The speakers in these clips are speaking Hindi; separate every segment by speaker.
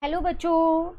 Speaker 1: हेलो बच्चों।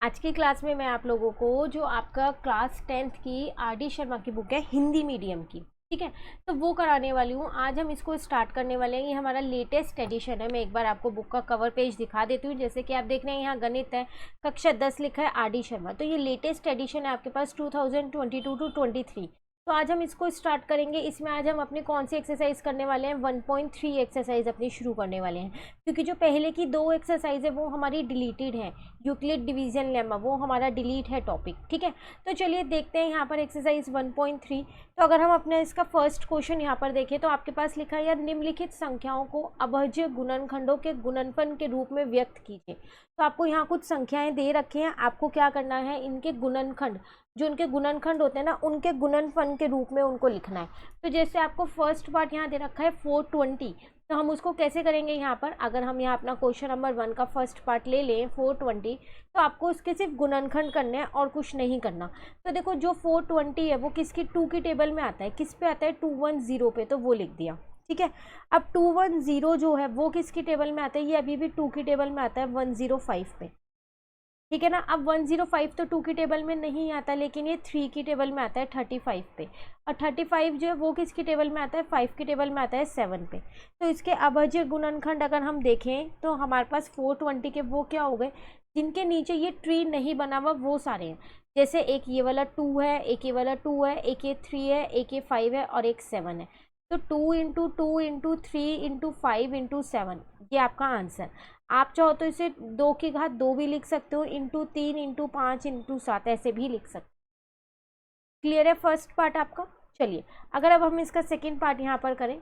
Speaker 1: आज की क्लास में मैं आप लोगों को जो आपका क्लास 10th की आर डी शर्मा की बुक है हिंदी मीडियम की, ठीक है, तो वो कराने वाली हूँ। आज हम इसको स्टार्ट करने वाले हैं। ये हमारा लेटेस्ट एडिशन है। मैं एक बार आपको बुक का कवर पेज दिखा देती हूँ। जैसे कि आप देख रहे हैं यहाँ गणित है, कक्षा 10 लिखा है आर डी शर्मा। तो ये लेटेस्ट एडिशन है आपके पास 2022 टू 23। तो आज हम इसको स्टार्ट करेंगे। इसमें आज हम अपनी कौन सी एक्सरसाइज करने वाले हैं, 1.3 एक्सरसाइज अपनी शुरू करने वाले हैं। क्योंकि जो पहले की 2 एक्सरसाइज है वो हमारी डिलीटेड है। यूक्लिड डिवीजन लेमा वो हमारा डिलीट है टॉपिक, ठीक है। तो चलिए देखते हैं यहाँ पर एक्सरसाइज 1.3। तो अगर हम अपने इसका फर्स्ट क्वेश्चन यहाँ पर देखें तो आपके पास लिखा है, या निम्नलिखित संख्याओं को अभाज्य गुणनखंडों के गुणनफल के रूप में व्यक्त कीजिए। तो आपको यहाँ कुछ संख्याएं दे रखे हैं, आपको क्या करना है, इनके गुणनखंड, जो उनके गुणनखंड होते हैं ना, उनके गुणनफल के रूप में उनको लिखना है। तो जैसे आपको फर्स्ट पार्ट यहाँ दे रखा है 420, तो हम उसको कैसे करेंगे यहाँ पर, अगर हम यहाँ अपना क्वेश्चन नंबर 1 का फर्स्ट पार्ट ले लें 420, तो आपको उसके सिर्फ गुणनखंड करने हैं और कुछ नहीं करना। तो देखो जो 420 है वो किसकी 2 की टेबल में आता है, किस पे आता है 210 पे, तो वो लिख दिया, ठीक है। अब 210 जो है वो किसकी टेबल में आता है, ये अभी भी 2 की टेबल में आता है 105 पे, ठीक है ना। अब 105 तो 2 की टेबल में नहीं आता, लेकिन ये 3 की टेबल में आता है 35 पे, और 35 जो है वो किसकी टेबल में आता है, 5 की टेबल में आता है 7 पे। तो इसके अभाज्य गुणनखंड अगर हम देखें तो हमारे पास 420 के वो क्या हो गए, जिनके नीचे ये ट्री नहीं बना हुआ वो सारे हैं। जैसे एक ये वाला 2 है, एक ये वाला 2 है, एक ये 3 है, एक ये 5 है और एक 7 है। तो 2 इंटू 2 इंटू 3 इंटू 5 इंटू 7, ये आपका आंसर। आप चाहो तो इसे 2 की घात 2 भी लिख सकते हो, इंटू 3 इंटू 5 इंटू 7 ऐसे भी लिख सकते हो। क्लियर है फर्स्ट पार्ट आपका। चलिए अगर अब हम इसका सेकेंड पार्ट यहाँ पर करें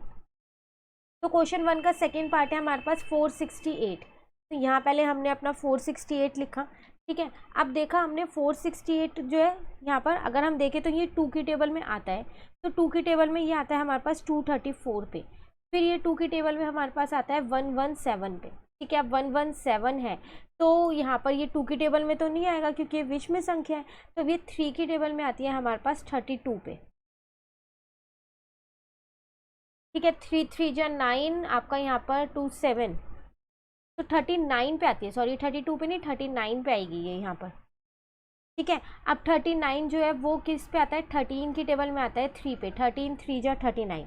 Speaker 1: तो क्वेश्चन 1 का सेकेंड पार्ट है हमारे पास 468। तो यहाँ पहले हमने अपना 468 लिखा, ठीक है। अब देखा हमने 468 जो है यहाँ पर अगर हम देखें तो ये 2 की टेबल में आता है। तो 2 की टेबल में ये आता है हमारे पास 234 पे, फिर ये 2 की टेबल में हमारे पास आता है 117 पे, ठीक है। अब 117 है तो यहाँ पर ये 2 की टेबल में तो नहीं आएगा क्योंकि ये विषम संख्या है। तो ये 3 की टेबल में आती है हमारे पास 32 पे, ठीक है। 3 3 जा 9 आपका यहाँ पर 27, तो 39 पे आती है, सॉरी 32 पे नहीं 39 पे आएगी ये यहाँ पर, ठीक है। अब 39 जो है वो किस पे आता है, 13 की टेबल में आता है 3 पे, 13 3 जा 39,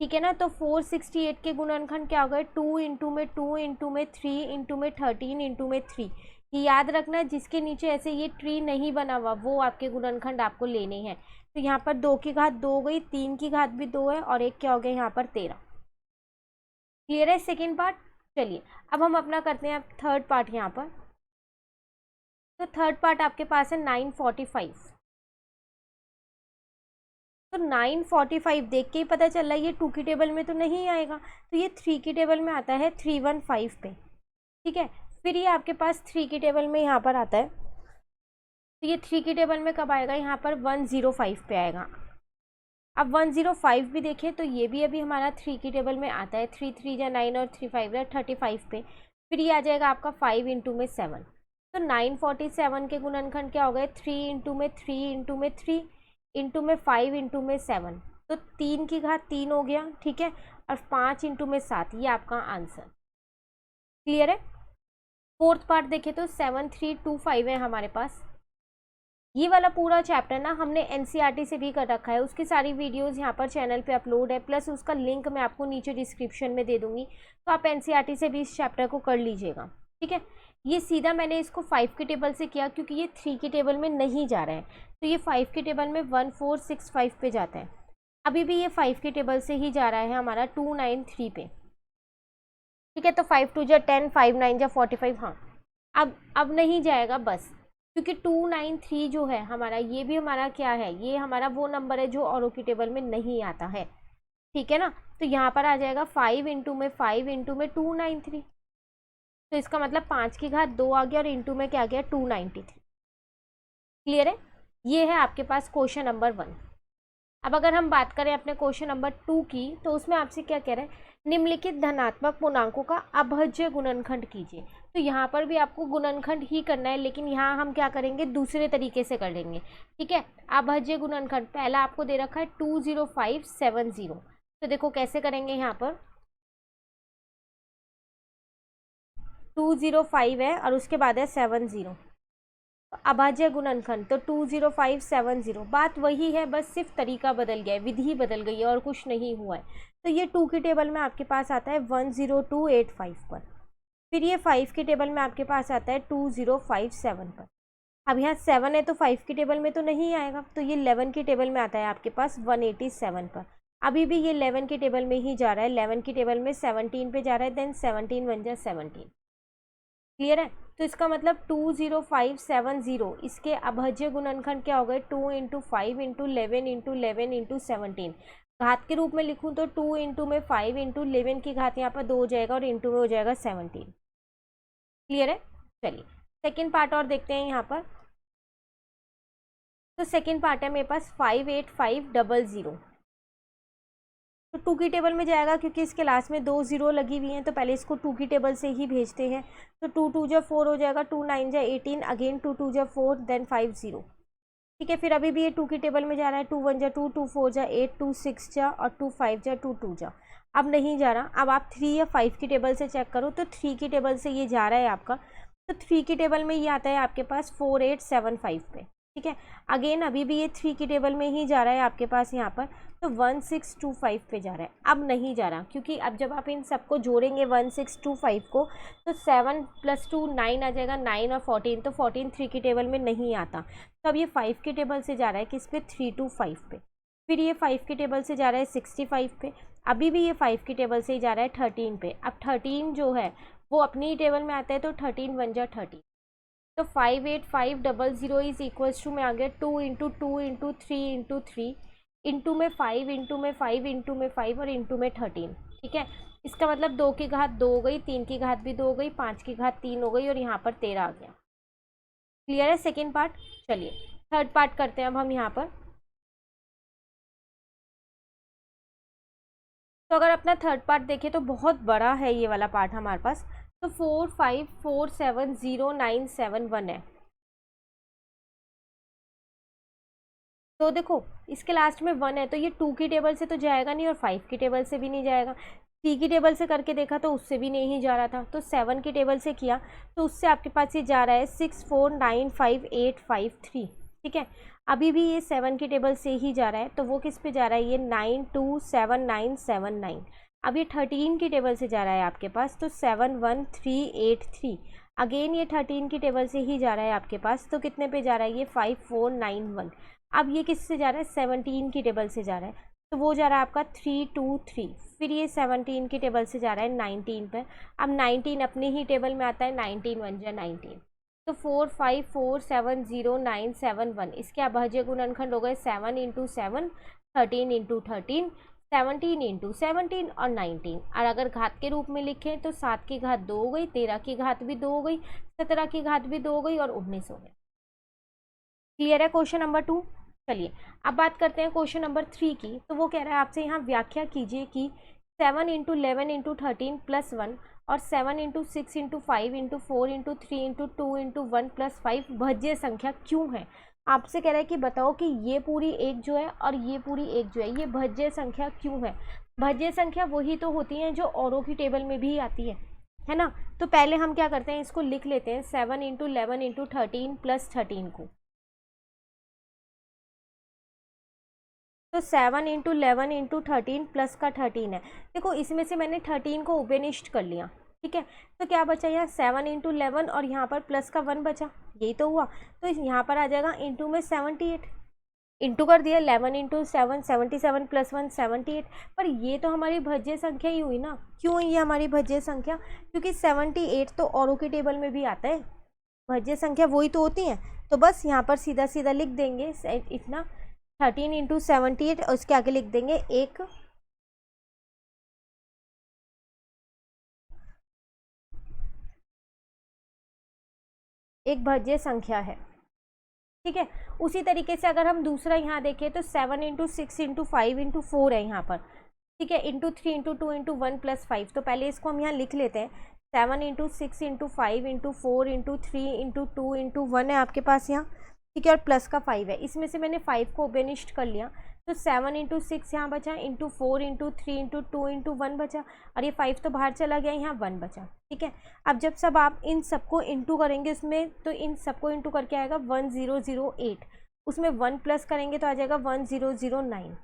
Speaker 1: ठीक है ना। तो 468 के गुणनखंड क्या हो गए, 2 इंटू में 2 इंटू में 3 इंटू में 13 इंटू में 3। ये याद रखना जिसके नीचे ऐसे ये ट्री नहीं बना हुआ वो आपके गुणनखंड आपको लेने हैं। तो यहाँ पर 2 की घात 2 हो गई, 3 की घात भी 2 है और एक क्या हो गया यहाँ पर 13। क्लियर है सेकेंड पार्ट। चलिए अब हम अपना करते हैं थर्ड पार्ट यहाँ पर। तो थर्ड पार्ट आपके पास है 945। तो 945 देख के ही पता चल रहा है ये 2 की टेबल में तो नहीं आएगा, तो ये 3 की टेबल में आता है 315 पे, ठीक है। फिर ये आपके पास 3 की टेबल में यहाँ पर आता है, तो ये 3 की टेबल में कब आएगा, यहाँ पर 105 पे आएगा। अब 105 भी देखें तो ये भी अभी हमारा 3 की टेबल में आता है, 3 3 जा 9 और 3 5 जा 35 पे। फिर ये आ जाएगा आपका 5 इंटू में 7। तो 947 के गुणनखंड क्या हो गए, 3 इंटू में 3 इंटू में 3 इंटू में 5 इंटू में 7, तो 3 की घात 3 हो गया, ठीक है। और 5 इंटू में 7, ये आपका आंसर। क्लियर है। फोर्थ पार्ट देखें तो 7325 है हमारे पास। ये वाला पूरा चैप्टर ना हमने एनसीईआरटी से भी कर रखा है, उसकी सारी वीडियोस यहाँ पर चैनल पे अपलोड है, प्लस उसका लिंक मैं आपको नीचे डिस्क्रिप्शन में दे दूंगी, तो आप एनसीईआरटी से भी इस चैप्टर को कर लीजिएगा, ठीक है। ये सीधा मैंने इसको 5 की टेबल से किया क्योंकि ये 3 की टेबल में नहीं जा रहा है, तो ये 5 की टेबल में 1465 पे जाता है। अभी भी ये 5 की टेबल से ही जा रहा है हमारा 293 पे, ठीक है। तो 5 2 जा 10, 5 9 जा 45, हाँ अब नहीं जाएगा बस, क्योंकि 293 जो है हमारा ये भी हमारा क्या है, ये हमारा वो नंबर है जो औरों की टेबल में नहीं आता है, ठीक है ना। तो यहाँ पर आ जाएगा 5 इंटू में 5 इंटू में 293, तो इसका मतलब 5 की घात 2 आ गया और इंटू में क्या आ गया 293। क्लियर है। ये है आपके पास क्वेश्चन नंबर 1। अब अगर हम बात करें अपने क्वेश्चन नंबर 2 की, तो उसमें आपसे क्या कह रहा है, निम्नलिखित धनात्मक पूर्णांकों का अभाज्य गुणनखंड कीजिए। तो यहाँ पर भी आपको गुणनखंड ही करना है, लेकिन यहाँ हम क्या करेंगे, दूसरे तरीके से कर लेंगे, ठीक है। अभाज्य गुणनखंड पहला आपको दे रखा है 20570। तो देखो कैसे करेंगे, यहाँ पर 205 है और उसके बाद है 70, तो अभाज्य गुणनखंड तो 20570, बात वही है, बस सिर्फ तरीका बदल गया है, विधि बदल गई है और कुछ नहीं हुआ है। तो ये 2 की टेबल में आपके पास आता है 10285 पर, फिर ये 5 की टेबल में आपके पास आता है 2057 पर। अब यहाँ 7 है तो 5 की टेबल में तो नहीं आएगा, तो ये 11 की टेबल में आता है आपके पास 187 पर। अभी भी ये 11 की टेबल में ही जा रहा है, 11 की टेबल में 17 पे जा रहा है, देन 17 बन जाए 17। क्लियर है? तो इसका मतलब 20570 इसके अभाज्य गुणनखंड क्या हो गए, 2 × 5 × 11 × 11 × 17। घात के रूप में लिखूं तो 2 इंटू में 5 इंटू 11 की घात यहाँ पर 2 हो जाएगा और इंटू में हो जाएगा 17। क्लियर है? चलिए सेकेंड पार्ट और देखते हैं यहाँ पर। तो सेकेंड पार्ट है मेरे पास 58500, तो 2 की टेबल में जाएगा क्योंकि इसके लास्ट में 2 0 लगी हुई हैं, तो पहले इसको 2 की टेबल से ही भेजते हैं। तो 2 2 जा 4 हो जाएगा, 2 9 जा 18, अगेन 2 2 जा 4, देन 5 0। ठीक है, फिर अभी भी ये 2 की टेबल में जा रहा है, 2 1 जा 2, 2 4 जा 8, 2 6 जा और 2 5 जा 2 2 जा। अब नहीं जा रहा, अब आप 3 या 5 की टेबल से चेक करो, तो 3 की टेबल से ये जा रहा है आपका, तो 3 की टेबल में ये आता है आपके पास 4875 पे। ठीक है, अगेन अभी भी ये 3 की टेबल में ही जा रहा है आपके पास यहाँ पर, तो 1625 पे जा रहा है। अब नहीं जा रहा क्योंकि अब जब आप इन सबको जोड़ेंगे 1625 को, तो 7 + 2 9 आ जाएगा, 9 और 14, तो 14 3 की टेबल में नहीं आता। तो अब ये 5 की टेबल से जा रहा है किस पे, 325 पे। फिर ये 5 की टेबल से जा रहा है 65 पे। अभी भी ये 5 की टेबल से ही जा रहा है 13 पे। अब 13 जो है वो अपनी ही टेबल में आता है, तो 13 1 जा 30। तो 58500 इज इक्वल्स टू में आ गया 2 × 2 × 3 × 3 इंटू में 5 इंटू में 5 इंटू में 5 और इंटू में 13। ठीक है, इसका मतलब 2 की घात 2 हो गई, 3 की घात भी 2 हो गई, 5 की घात 3 हो गई और यहाँ पर 13 आ गया। क्लियर है सेकेंड पार्ट? चलिए थर्ड पार्ट करते हैं अब हम यहाँ पर। तो अगर अपना थर्ड पार्ट देखें तो बहुत बड़ा है ये वाला पार्ट हमारे पास। तो 4547097 है। तो देखो इसके लास्ट में 1 है, तो ये 2 की टेबल से तो जाएगा नहीं और 5 की टेबल से भी नहीं जाएगा। 3 की टेबल से करके देखा तो उससे भी नहीं जा रहा था, तो 7 की टेबल से किया तो उससे आपके पास ये जा रहा है 6495853। ठीक है, अभी भी ये 7 की टेबल से ही जा रहा है, तो वो किस पे जा रहा है, ये 927979। अब ये 13 की टेबल से जा रहा है आपके पास, तो 71383। अगेन ये 13 की टेबल से ही जा रहा है आपके पास, तो कितने पे जा रहा है, ये 5491। अब ये किससे जा रहा है, 17 की टेबल से जा रहा है, तो वो जा रहा है आपका 323। फिर ये 17 की टेबल से जा रहा है 19 पर। अब 19 अपनी ही टेबल में आता है, 19 1 जा 19, तो 4547097 इसके अभाज्य गुणनखंड हो गए 7 × 7, 13 × 13, 17 × 17 और 19। और अगर घात के रूप में लिखें तो 7 की घात 2 हो गई, 13 की घात भी 2 हो गई, 17 की घात भी 2 हो गई और 19 हो गया। क्लियर है क्वेश्चन नंबर 2? चलिए अब बात करते हैं क्वेश्चन नंबर 3 की। तो वो कह रहा है आपसे यहाँ व्याख्या कीजिए कि 7 × 11 × 13 + 1 और 7 × 6 × 5 × 4 × 3 × 2 × 1 + 5 भज्य संख्या क्यों है। आपसे कह रहा है कि बताओ कि ये पूरी एक जो है और ये पूरी एक जो है, ये भज्य संख्या क्यों है। भज्य संख्या वही तो होती हैं जो औरों की टेबल में भी आती है ना। तो पहले हम क्या करते हैं, इसको लिख लेते हैं 7 × 11 × 13 + 13 को। तो 7 × 11 × 13 प्लस का 13 है। देखो इसमें से मैंने 13 को उपनिष्ट कर लिया। ठीक है, तो क्या बचा यहाँ 7 × 11 और यहाँ पर प्लस का 1 बचा, यही तो हुआ। तो यहाँ पर आ जाएगा इंटू में 78, इंटू कर दिया 11 × 7 77 + 1 78। पर ये तो हमारी भज्य संख्या ही हुई ना। क्यों हुई ये हमारी भज्य संख्या, क्योंकि 78 तो औरों की टेबल में भी आता है, भज्य संख्या वही तो होती है। तो बस यहाँ पर सीधा सीधा लिख देंगे इतना 13 × 78 और उसके आगे लिख देंगे एक भज्य संख्या है। ठीक है, उसी तरीके से अगर हम दूसरा यहाँ देखें तो 7 × 6 × 5 × 4 है यहाँ पर। ठीक है, इंटू 3 × 2 × 1 + 5। तो पहले इसको हम यहाँ लिख लेते हैं 7 × 6 × 5 × 4 × 3 × 2 × 1 है आपके पास यहाँ। ठीक है, और प्लस का 5 है। इसमें से मैंने 5 को उपनिष्ट कर लिया, तो 7 इंटू 6 यहाँ बचा, इंटू 4 इंटू 3 इंटू 2 इंटू 1 बचा, और ये 5 तो बाहर चला गया, यहाँ 1 बचा। ठीक है, अब जब सब आप इन सबको इंटू करेंगे इसमें, तो इन सबको इंटू करके आएगा 1008, उसमें 1 प्लस करेंगे तो आ जाएगा 1009।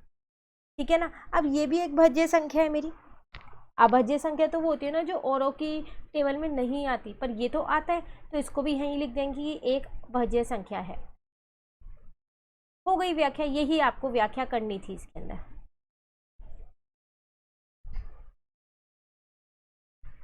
Speaker 1: ठीक है ना। अब ये भी एक भाज्य संख्या है मेरी। अभाज्य संख्या तो वो होती है ना जो औरों की टेबल में नहीं आती, पर ये तो आता है, तो इसको भी यहीं लिख देंगे कि ये एक भाज्य संख्या है। हो गई व्याख्या, यही आपको व्याख्या करनी थी इसके अंदर।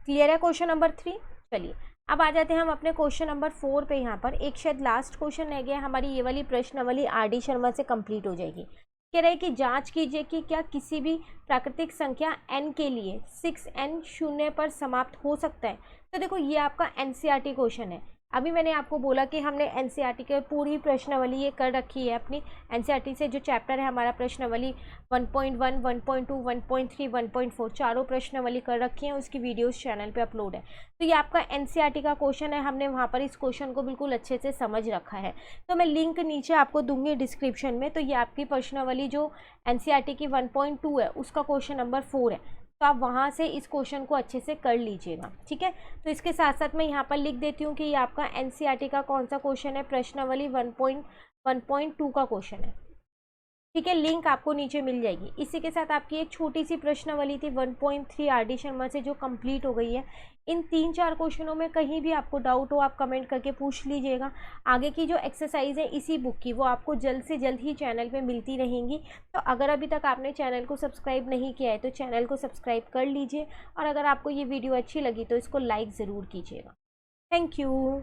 Speaker 1: क्लियर है क्वेश्चन नंबर 3। चलिए अब आ जाते हैं हम अपने क्वेश्चन नंबर 4 पे। यहाँ पर एक शायद लास्ट क्वेश्चन रह गया, हमारी ये वाली प्रश्नावली आर.डी. शर्मा से कंप्लीट हो जाएगी। कह रहे हैं कि जांच कीजिए कि क्या किसी भी प्राकृतिक संख्या n के लिए 6n शून्य पर समाप्त हो सकता है। तो देखो ये आपका एनसीईआरटी क्वेश्चन है। अभी मैंने आपको बोला कि हमने एनसीईआरटी के पूरी प्रश्नावली ये कर रखी है अपनी एनसीईआरटी से, जो चैप्टर है हमारा प्रश्नावली 1.1, 1.2, 1.3, 1.4 चारों प्रश्नावली कर रखी हैं, उसकी वीडियोस चैनल पे अपलोड है। तो ये आपका एनसीईआरटी का क्वेश्चन है, हमने वहाँ पर इस क्वेश्चन को बिल्कुल अच्छे से समझ रखा है। तो मैं लिंक नीचे आपको दूंगी डिस्क्रिप्शन में। तो ये आपकी प्रश्नावली जो एनसीईआरटी की 1.2 है उसका क्वेश्चन नंबर 4 है, तो आप वहाँ से इस क्वेश्चन को अच्छे से कर लीजिएगा। ठीक है, तो इसके साथ साथ मैं यहाँ पर लिख देती हूँ कि ये आपका एनसीईआरटी का कौन सा क्वेश्चन है, प्रश्नावली 1.2 का क्वेश्चन है। ठीक है, लिंक आपको नीचे मिल जाएगी। इसी के साथ आपकी एक छोटी सी प्रश्नावली थी 1.3 आर.डी. शर्मा से, जो कंप्लीट हो गई है। इन 3-4 क्वेश्चनों में कहीं भी आपको डाउट हो आप कमेंट करके पूछ लीजिएगा। आगे की जो एक्सरसाइज है इसी बुक की वो आपको जल्द से जल्द ही चैनल पे मिलती रहेंगी। तो अगर अभी तक आपने चैनल को सब्सक्राइब नहीं किया है तो चैनल को सब्सक्राइब कर लीजिए, और अगर आपको ये वीडियो अच्छी लगी तो इसको लाइक ज़रूर कीजिएगा। Thank you.